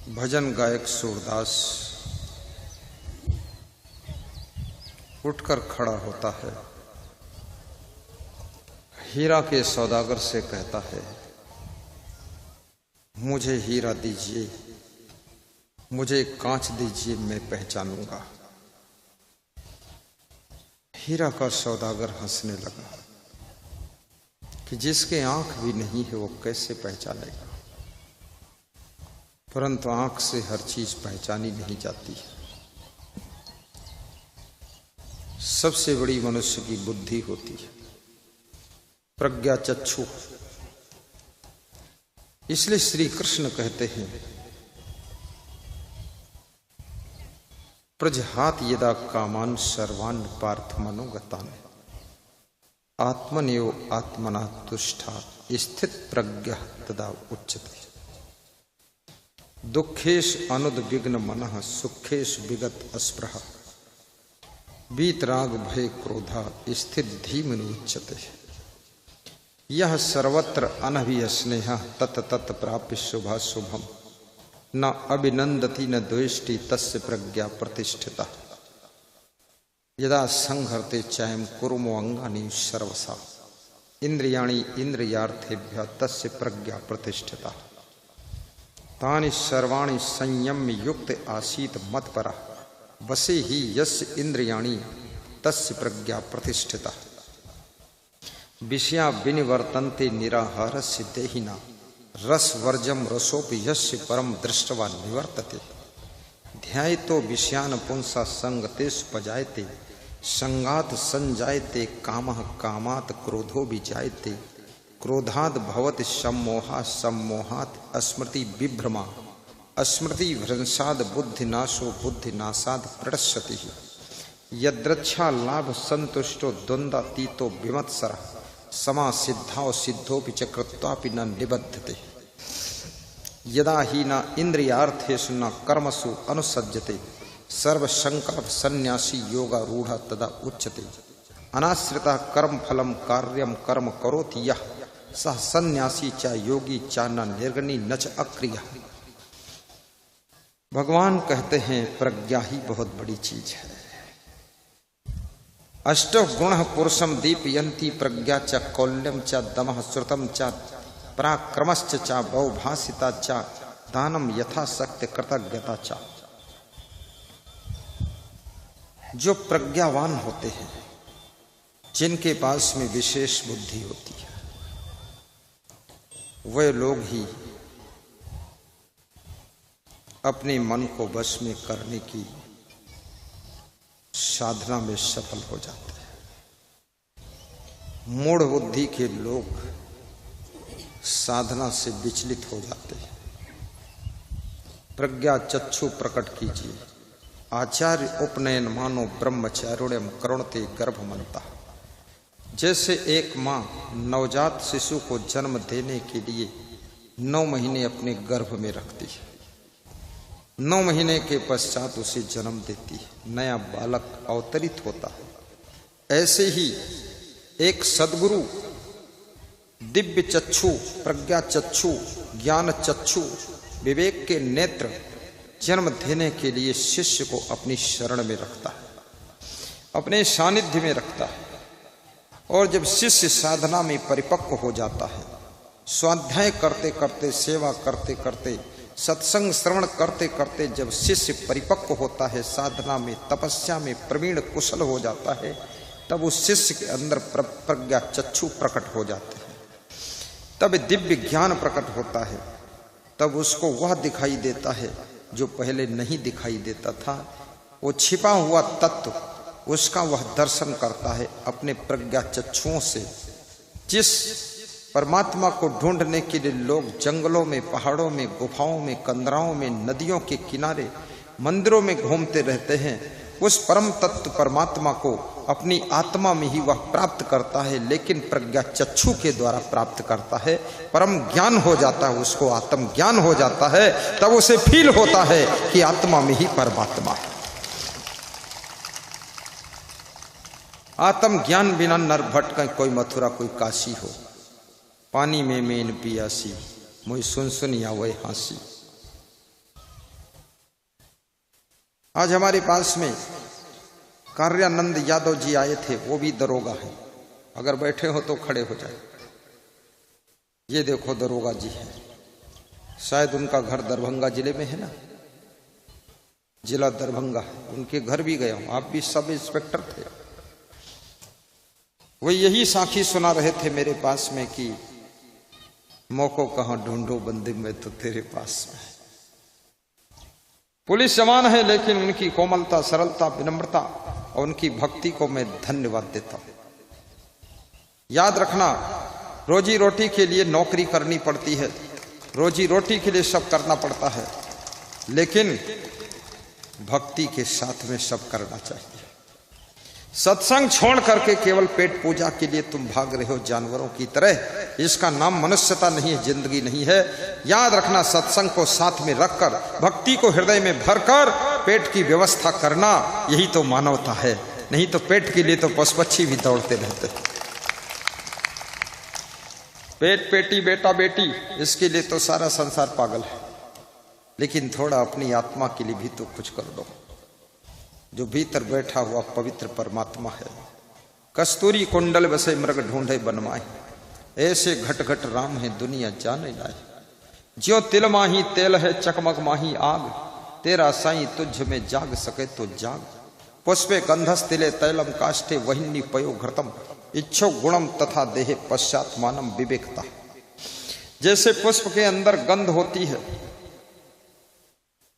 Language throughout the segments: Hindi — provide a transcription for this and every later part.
भजन गायक सूरदास उठकर खड़ा होता है, हीरा के सौदागर से कहता है, मुझे हीरा दीजिए, मुझे कांच दीजिए, मैं पहचानूंगा। हीरा का सौदागर हंसने लगा कि जिसके आंख भी नहीं है वो कैसे पहचानेगा। परंतु आंख से हर चीज पहचानी नहीं जाती है। सबसे बड़ी मनुष्य की बुद्धि होती है, प्रज्ञा चक्षु। इसलिए श्री कृष्ण कहते हैं, प्रजहात यदा कामान सर्वान् पार्थ मनोगतान् आत्मनेव आत्मना तुष्टा स्थित प्रज्ञा तदा उच्यते। दुखेश अनुद्विग्न मनः सुखेश विगत अस्पृहा वीतराग भय क्रोधा स्थित धीमन उच्यते। यह सर्वत्र अनभिय स्नेह तत् तत् प्राप्य शुभा शुभम न अभिनंदति न द्वेष्टि तस्य प्रज्ञा प्रतिष्ठिता। यदा संहरते चैम कुर्मो अंगानि सर्वसा इंद्रियाणि इंद्रियार्थेभ्यः तस्य प्रज्ञा प्रतिष्ठिता। तानि सर्वाणि संयम्य युक्त आसीत मत्परा वसे ही यस्य इंद्रियाणि तस्य प्रज्ञा प्रतिष्ठिता। विषया विनिवर्तन्ते निराहारस्य देहिना रसवर्जम रसोपि यस्य परम दृष्ट्वा निवर्तते। ध्यायतो विषयान् पुंसा संगतेषु पजायते संगात संजायते कामः कामात् क्रोधो विजायते क्रोधाद् भवति सम्मोहा सम्मोहात् स्मृति विभ्रमा स्मृति भ्रंशाद बुद्धिनाशो बुद्धिनाशाद प्रणश्यति। यद्रच्छा लाभ संतुष्टो द्वंद्वातीतो विमत्सरः समा सिद्धाओ सिद्धोपि च कृत्वापि न निबध्यते। यदा ही न इंद्रियार्थेषु न कर्मसु अनुसज्जते सर्वशंकल्प सन्यासी योगारूढ़ तदा उच्यते। अनाश्रिता कर्म फलम कार्यम कर्म करोति यः सह सन्यासी च योगी च न निर्गुणी न च अक्रियः। भगवान कहते हैं, प्रज्ञा ही बहुत बड़ी चीज है। अष्टो गुण पुरुषम दीपयन्ति प्रज्ञा च कौल्यम च दमः श्रुतम च पराक्रमश्च च बहुभाषिता च दानम यथाशक्ति कृतज्ञता च। जो प्रज्ञावान होते हैं, जिनके पास में विशेष बुद्धि होती है, वे लोग ही अपने मन को वश में करने की साधना में सफल हो जाते हैं। मूढ़ बुद्धि के लोग साधना से विचलित हो जाते हैं। प्रज्ञा चक्षु प्रकट कीजिए। आचार्य उपनयन मानो ब्रह्मचारुण्यम करुणते गर्भमंता। जैसे एक माँ नवजात शिशु को जन्म देने के लिए 9 महीने अपने गर्भ में रखती है, 9 महीने के पश्चात उसे जन्म देती है, नया बालक अवतरित होता है। ऐसे ही एक सद्गुरु दिव्य चक्षु, प्रज्ञा चक्षु, ज्ञान चक्षु, विवेक के नेत्र जन्म देने के लिए शिष्य को अपनी शरण में रखता है, अपने सानिध्य में रखता है। और जब शिष्य साधना में परिपक्व हो जाता है, स्वाध्याय करते करते, सेवा करते करते, सत्संग श्रवण करते करते जब शिष्य परिपक्व होता है, साधना में तपस्या में प्रवीण कुशल हो जाता है, तब उस शिष्य के अंदर प्रज्ञा चक्षु प्रकट हो जाते हैं। तब दिव्य ज्ञान प्रकट होता है। तब उसको वह दिखाई देता है जो पहले नहीं दिखाई देता था। वो छिपा हुआ तत्व, उसका वह दर्शन करता है अपने प्रज्ञा चक्षुओं से। जिस परमात्मा को ढूंढने के लिए लोग जंगलों में, पहाड़ों में, गुफाओं में, कंदराओं में, नदियों के किनारे, मंदिरों में घूमते रहते हैं, उस परम तत्व परमात्मा को अपनी आत्मा में ही वह प्राप्त करता है, लेकिन प्रज्ञा चक्षु के द्वारा प्राप्त करता है। परम ज्ञान हो जाता है, उसको आत्म ज्ञान हो जाता है। तब उसे फील होता है कि आत्मा में ही परमात्मा है। आत्म ज्ञान बिना नर भटके, कोई मथुरा कोई काशी हो। पानी में मेन पियासी, मोई सुन सुन आवे हांसी। आज हमारे पास में कार्यानंद यादव जी आए थे, वो भी दरोगा है। अगर बैठे हो तो खड़े हो जाए। ये देखो दरोगा जी है, शायद उनका घर दरभंगा जिले में है ना, जिला दरभंगा। उनके घर भी गया हूं, आप भी सब इंस्पेक्टर थे। वो यही साखी सुना रहे थे मेरे पास में कि मौको कहां ढूंढो बंदे में तो तेरे पास में। पुलिस जवान है, लेकिन उनकी कोमलता, सरलता, विनम्रता और उनकी भक्ति को मैं धन्यवाद देता हूं। याद रखना, रोजी रोटी के लिए नौकरी करनी पड़ती है, रोजी रोटी के लिए सब करना पड़ता है, लेकिन भक्ति के साथ में सब करना चाहिए। सत्संग छोड़ करके केवल पेट पूजा के लिए तुम भाग रहे हो जानवरों की तरह, इसका नाम मनुष्यता नहीं है, जिंदगी नहीं है। याद रखना, सत्संग को साथ में रखकर, भक्ति को हृदय में भरकर पेट की व्यवस्था करना, यही तो मानवता है। नहीं तो पेट के लिए तो पशु पक्षी भी दौड़ते रहते। पेट, पेटी, बेटा, बेटी, इसके लिए तो सारा संसार पागल है। लेकिन थोड़ा अपनी आत्मा के लिए भी तो कुछ कर दो। जो भीतर बैठा हुआ पवित्र परमात्मा है, कस्तूरी कुंडल बसे मृग ढूंढे बनमाए, ऐसे घट घट राम है दुनिया जाने लाए। ज्यो तिल माही तेल है चकमक माही आग, तेरा साईं तुझ में जाग सके तो जाग। पुष्पे गंधस तिले तैलम काष्ठे वहिनी पयो घृतम, इच्छो गुणम तथा देहे पश्चात मानम विवेकता। जैसे पुष्प के अंदर गंध होती है,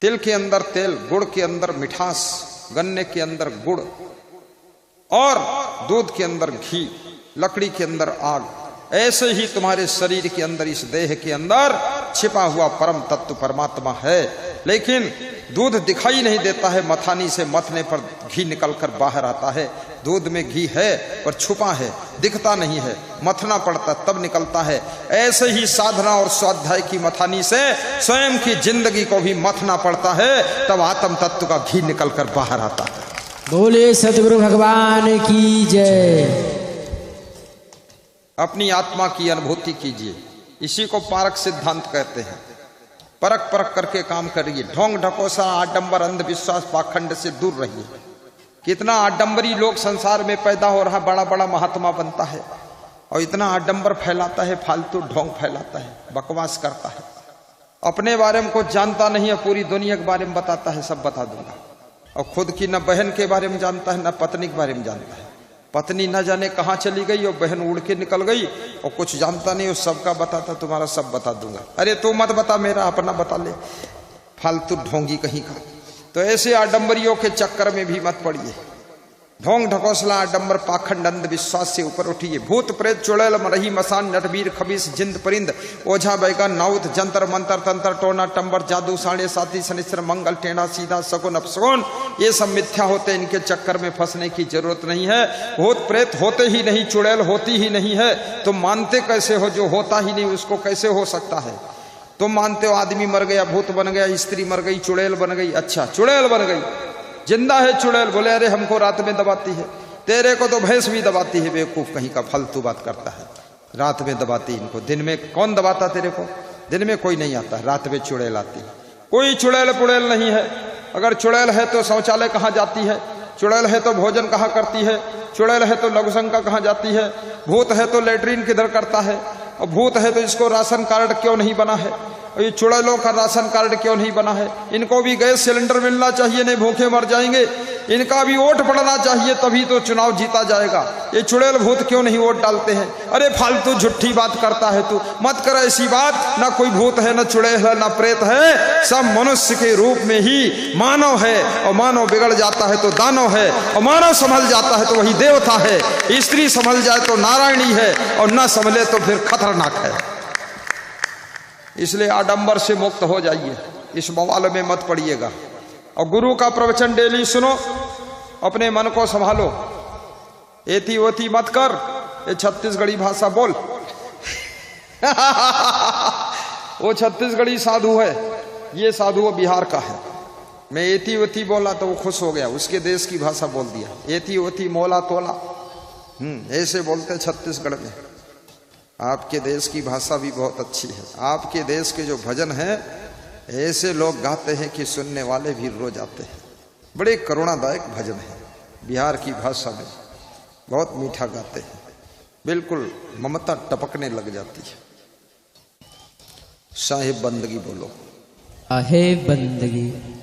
तिल के अंदर तेल, गुड़ के अंदर मिठास, गन्ने के अंदर गुड़ और दूध के अंदर घी, लकड़ी के अंदर आग, ऐसे ही तुम्हारे शरीर के अंदर, इस देह के अंदर छिपा हुआ परम तत्व परमात्मा है। लेकिन दूध दिखाई नहीं देता है, मथानी से मथने पर घी निकलकर बाहर आता है। दूध में घी है पर छुपा है, दिखता नहीं है, मथना पड़ता तब निकलता है। ऐसे ही साधना और स्वाध्याय की मथानी से स्वयं की जिंदगी को भी मथना पड़ता है, तब आत्म तत्व का घी निकलकर बाहर आता है। बोले सतगुरु भगवान की जय। अपनी आत्मा की अनुभूति कीजिए, इसी को पारक सिद्धांत कहते हैं। परख परख करके काम करिए, ढोंग ढकोसा, आडंबर, अंधविश्वास, पाखंड से दूर रहिए। कितना आडंबरी लोग संसार में पैदा हो रहा, बड़ा बड़ा महात्मा बनता है और इतना आडंबर फैलाता है, फालतू ढोंग फैलाता है, बकवास करता है, अपने बारे में कुछ जानता नहीं है, पूरी दुनिया के बारे में बताता है सब बता दूंगा। और खुद की न बहन के बारे में जानता है, न पत्नी के बारे में जानता है। पत्नी न जाने कहाँ चली गई और बहन उड़ के निकल गई और कुछ जानता नहीं, उस सबका बताता, तुम्हारा सब बता दूंगा। अरे तू मत बता, मेरा अपना बता ले, फालतू ढोंगी कहीं का। तो ऐसे आडंबरियों के चक्कर में भी मत पड़िए। ढोंग ढकोसला, आडंबर, पाखंड, अंधविश्वास से ऊपर उठिए। भूत प्रेत, चुड़ैल, मरही, मसान, नटवीर, खबीस, जिंद परिंद, ओझा, बैगन, नाउत, जंतर मंतर, तंत्र, टोना, टंबर, जादू, साढ़े साथी, शनिश्चर, मंगल, टेढ़ा, सीधा, सगुन, अपसगुन, ये सब मिथ्या होते। इनके चक्कर में फंसने की जरूरत नहीं है। भूत प्रेत होते ही नहीं, चुड़ैल होती ही नहीं है। तुम मानते कैसे हो? जो होता ही नहीं उसको कैसे हो सकता है? तुम मानते हो आदमी मर गया, भूत बन गया, स्त्री मर गई, चुड़ैल बन गई। अच्छा, चुड़ैल बन गई, जिंदा है चुड़ैल। बोले अरे हमको रात में दबाती है, तेरे को तो भैंस भी दबाती है। बेवकूफ कहीं का, फालतू बात करता है। रात में दबाती इनको, दिन में कौन दबाता तेरे को? दिन में कोई नहीं आता, रात में चुड़ैल आती है। कोई चुड़ैल पुड़ैल नहीं है। अगर चुड़ैल है तो शौचालय कहाँ जाती है? चुड़ैल है तो भोजन कहाँ करती है? चुड़ैल है तो लघुशंका कहाँ जाती है? भूत है तो लेटरिन किधर करता है? और भूत है तो इसको राशन कार्ड क्यों नहीं बना है? और ये चुड़ैलों का राशन कार्ड क्यों नहीं बना है? इनको भी गैस सिलेंडर मिलना चाहिए, नहीं भूखे मर जाएंगे। इनका भी वोट पड़ना चाहिए, तभी तो चुनाव जीता जाएगा। ये चुड़ैल भूत क्यों नहीं वोट डालते हैं? अरे फालतू झूठी बात करता है तू, मत कर ऐसी बात। ना कोई भूत है, ना चुड़ैल है, ना प्रेत है, सब मनुष्य के रूप में ही मानव है। और मानव बिगड़ जाता है तो दानव है, और मानव संभल जाता है तो वही देवता है। स्त्री संभल जाए तो नारायणी है, और ना संभले तो फिर खतरनाक है। इसलिए आडंबर से मुक्त हो जाइए, इस बवाल में मत पड़िएगा। और गुरु का प्रवचन डेली सुनो, अपने मन को संभालो, एती ओती मत कर। ये छत्तीसगढ़ी भाषा बोल। वो छत्तीसगढ़ी साधु है, ये साधु वो बिहार का है। मैं एती ओती बोला तो वो खुश हो गया, उसके देश की भाषा बोल दिया। एती ओती मोला तोला, ऐसे बोलते छत्तीसगढ़ में। आपके देश की भाषा भी बहुत अच्छी है। आपके देश के जो भजन है, ऐसे लोग गाते हैं कि सुनने वाले भी रो जाते हैं। बड़े करुणादायक भजन है, बिहार की भाषा में बहुत मीठा गाते हैं, बिल्कुल ममता टपकने लग जाती है। साहिब बंदगी बोलो। आहे बंदगी।